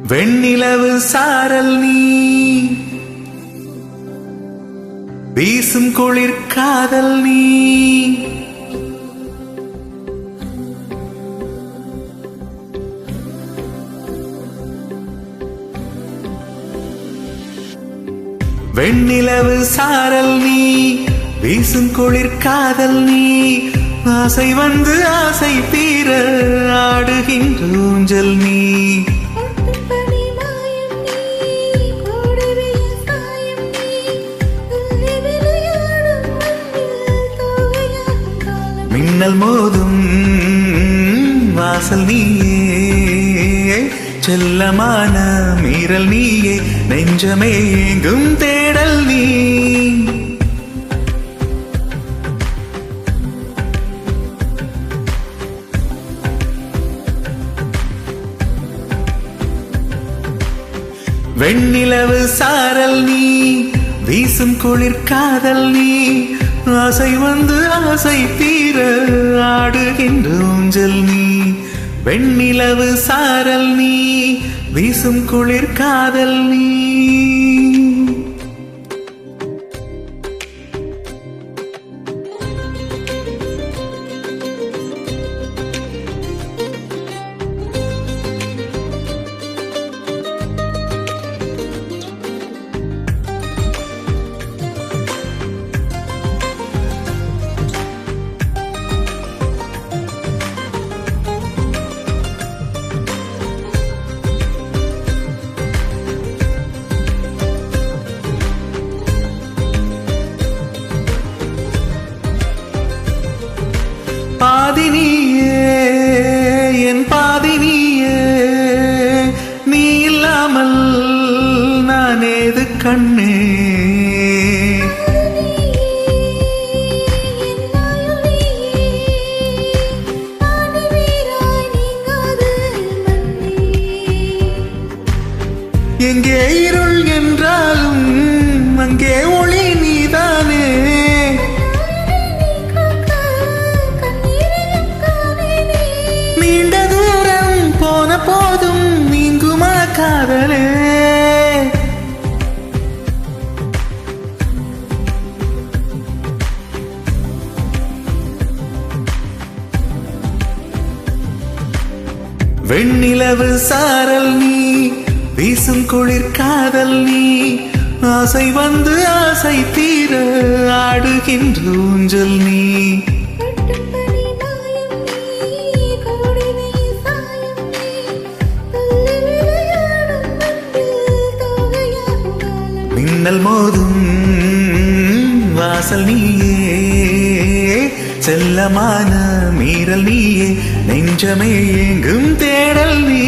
வெண்ணிலவு சாரல் நீ வீசும் குளிர் காதல் நீ வெண்ணிலவு சாரல் நீ வீசும் குளிர் காதல் நீ ஆசை வந்து ஆசை தீர ஆடுகின்ற ஊஞ்சல் நீ மின்னல் மோதும் வாசல் நீயே செல்லமான மீறல் நீயே நெஞ்சமே எங்கும் தேடல் நீ வெண்ணிலவு சாரல் நீ வீசும் குளிர் காதல் நீ ஆசை வந்து ஆசை தீர ஆடுகின்ற ஊஞ்சல் நீ வெண்ணிலவு சாரல் நீ வீசும் குளிர் காதல் நீ பாதினியே என் பாதினியே நீ இல்லாமல் நான் ஏது கண்ணே எங்கே இருள் என்றாலும் அங்கே ஒளி நீதானே நீண்ட தூரம் போன போதும் நீங்குமா காதலே வெண்ணிலவு சாரல் நீ வீசும் குளிர் காதல் நீ ஆசை வந்து ஆசை தீர ஆடுகின்ற ஊஞ்சல் நீ மின்னல் மோதும் வாசல் நீயே செல்லமான மீறல் நீயே நெஞ்சமே எங்கும் தேடல் நீ